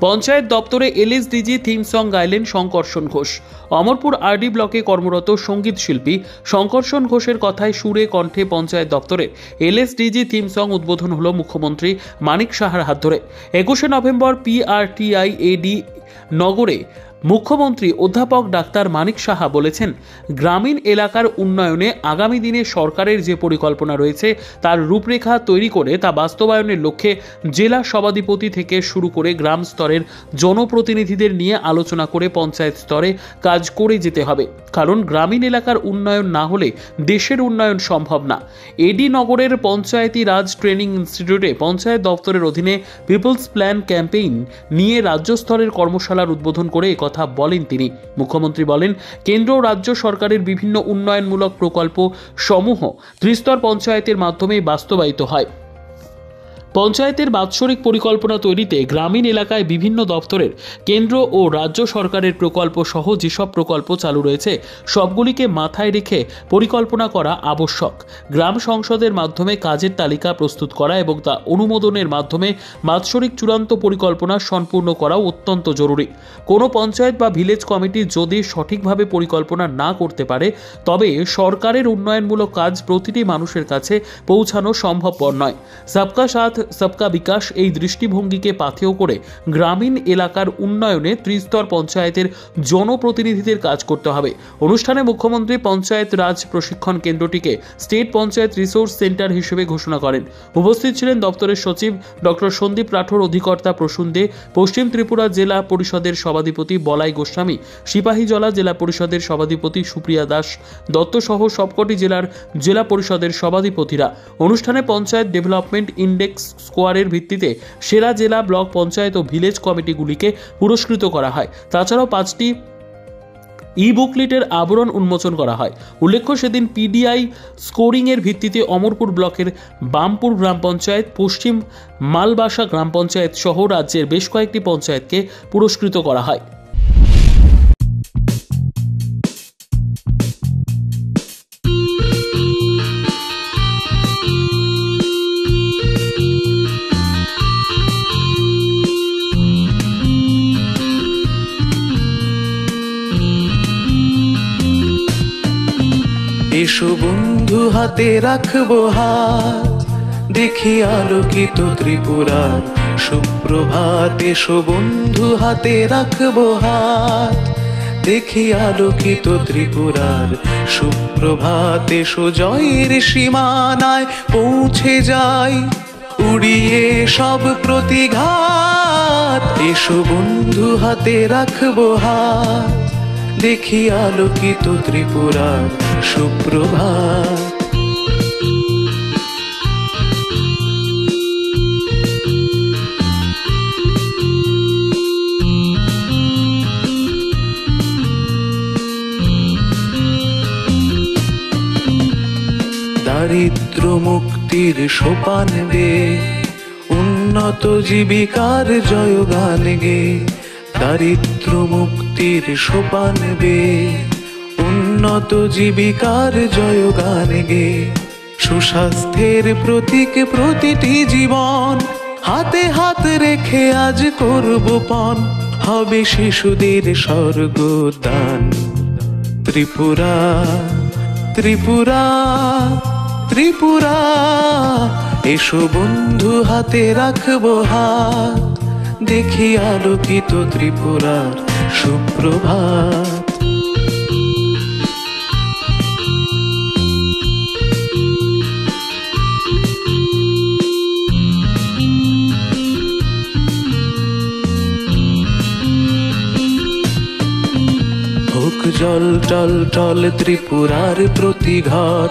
পঞ্চায়েত দপ্তরে LSDG theme song গাইলেন Sankarshan Ghosh. Amarpur RD ব্লকে কর্মরত সঙ্গীত শিল্পী শঙ্কর্ষণ ঘোষের কথায় সুরে কণ্ঠে পঞ্চায়েত দপ্তরের এলএসডিজি থিম সং উদ্বোধন হল মুখ্যমন্ত্রী মানিক সাহার হাত ধরে। 21 নভেম্বর PRTIAD নগরে মুখ্যমন্ত্রী অধ্যাপক ডাক্তার মানিক সাহা বলেছেন, গ্রামীণ এলাকার উন্নয়নে আগামী দিনে সরকারের যে পরিকল্পনা রয়েছে তার রূপরেখা তৈরি করে তা বাস্তবায়নের লক্ষ্যে জেলা সভাধিপতি থেকে শুরু করে গ্রাম স্তরের জনপ্রতিনিধিদের নিয়ে আলোচনা করে পঞ্চায়েত স্তরে কাজ করে যেতে হবে। কারণ গ্রামীণ এলাকার উন্নয়ন না হলে দেশের উন্নয়ন সম্ভব না। এডি নগরের পঞ্চায়েতি রাজ ট্রেনিং ইনস্টিটিউটে পঞ্চায়েত দপ্তরের অধীনে পিপলস প্ল্যান ক্যাম্পেইন নিয়ে রাজ্য স্তরের কর্মশালার উদ্বোধন করে কথা বলেন তিনি। মুখ্যমন্ত্রী বলেন, কেন্দ্র ও রাজ্য সরকারের বিভিন্ন উন্নয়নমূলক প্রকল্প সমূহ ত্রিস্তর পঞ্চায়েতের মাধ্যমে বাস্তবায়িত হয়। পঞ্চায়েতের বাৎসরিক পরিকল্পনা তৈরিতে গ্রামীণ এলাকায় বিভিন্ন দপ্তরের কেন্দ্র ও রাজ্য সরকারের প্রকল্প সহ যেসব প্রকল্প চালু রয়েছে সবগুলিকে মাথায় রেখে পরিকল্পনা করা আবশ্যক। গ্রাম সংসদের মাধ্যমে কাজের তালিকা প্রস্তুত করা এবং তা অনুমোদনের মাধ্যমে বাৎসরিক চূড়ান্ত পরিকল্পনা সম্পূর্ণ করাও অত্যন্ত জরুরি। কোনো পঞ্চায়েত বা ভিলেজ কমিটি যদি সঠিকভাবে পরিকল্পনা না করতে পারে তবে সরকারের উন্নয়নমূলক কাজ প্রতিটি মানুষের কাছে পৌঁছানো সম্ভবপর নয়। সবকা সাথ সবকা বিকাশ এই দৃষ্টিভঙ্গিকে পাথেয় করে গ্রামীণ এলাকার উন্নয়নে ত্রিস্তর পঞ্চায়েতের জনপ্রতিনিধিদের কাজ করতে হবে। অনুষ্ঠানে মুখ্যমন্ত্রী পঞ্চায়েত রাজ প্রশিক্ষণ কেন্দ্রটিকে স্টেট পঞ্চায়েত রিসোর্স সেন্টার হিসেবে ঘোষণা করেন। উপস্থিত ছিলেন দপ্তরের সচিব ডক্টর সন্দীপ রাঠোর, অধিকর্তা প্রসূন দে, পশ্চিম ত্রিপুরা জেলা পরিষদের সভাধিপতি বলাই গোস্বামী, সিপাহীজলা জেলা পরিষদের সভাধিপতি সুপ্রিয়া দাস দত্ত সহ সবকটি জেলার জেলা পরিষদের সভাধিপতিরা। অনুষ্ঠানে পঞ্চায়েত ডেভেলপমেন্ট ইন্ডেক্স স্কোয়ারের ভিত্তিতে সেরা জেলা, ব্লক পঞ্চায়েত ও ভিলেজ কমিটিগুলিকে পুরস্কৃত করা হয়। তাছাড়াও 5টি বুকলেটের আবরণ উন্মোচন করা হয়। উল্লেখ্য, সেদিন PDI স্কোরিং এর ভিত্তিতে অমরপুর ব্লকের বামপুর গ্রাম পঞ্চায়েত, পশ্চিম মালবাসা গ্রাম পঞ্চায়েত সহ রাজ্যের বেশ কয়েকটি পঞ্চায়েতকে পুরস্কৃত করা হয়। এসো বন্ধু হাতে রাখবো হাত, দেখি আলোকিত ত্রিপুরার সুপ্রভাত। এসো বন্ধু হাতে রাখবো হাত, দেখি আলোকিত ত্রিপুরার সুপ্রভাত। এসো জয়ের সীমানায় পৌঁছে যাই, উড়িয়ে সব প্রতিঘাত। এসো বন্ধু হাতে রাখবো হাত, দেখি আলোকিত ত্রিপুরার সুপ্রভাত। দারিদ্র মুক্তির সোপান গে, উন্নত জীবিকার জয়গান গে। দারিদ্র মুক্তির সোপান গে, উন্নত জীবিকার জয়গান গে। সুস্বাস্থ্যের প্রতীক প্রতিটি জীবন, হাতে হাত রেখে আজ করব পণ। হবে শিশুদের স্বর্গদান। ত্রিপুরা ত্রিপুরা ত্রিপুরা, এসো বন্ধু হাতে রাখবো হাত, দেখি আলোকিত ত্রিপুরার সুপ্রভাত। হোক জল টল টল ত্রিপুরার প্রতি ঘর,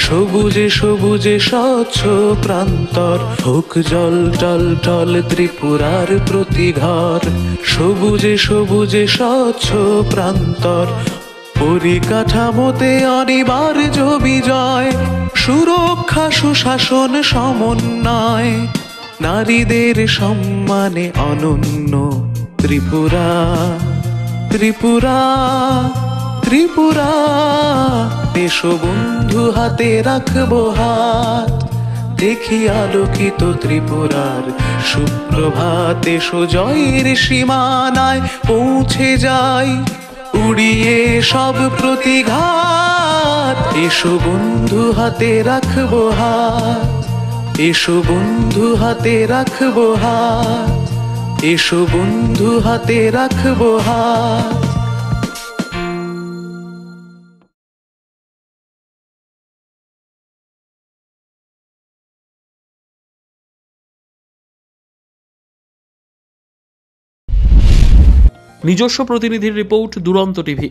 সবুজে সবুজে স্বচ্ছ প্রান্তর। হোক জল টল টল ত্রিপুরার প্রতি ঘর, সবুজে সবুজে স্বচ্ছ প্রান্তর। পরিকাঠামোতে অনিবার্য বিজয়, সুরক্ষা সুশাসন সমন্বয়। নারীদের সম্মানে অনন্য ত্রিপুরা ত্রিপুরা ত্রিপুরা। এসো বন্ধু হাতে রাখবো হাত, দেখি আলোকিত ত্রিপুরার সুপ্রভাত, এসো জয়ের সীমানায় পৌঁছে যাই, উড়িয়ে সব প্রতিঘাত। এসো বন্ধু হাতে রাখবো হাত, এসো বন্ধু হাতে রাখবো হাত, এসো বন্ধু হাতে রাখবো হাত। নিজস্ব প্রতিনিধির রিপোর্ট, দুরন্ত টিভি।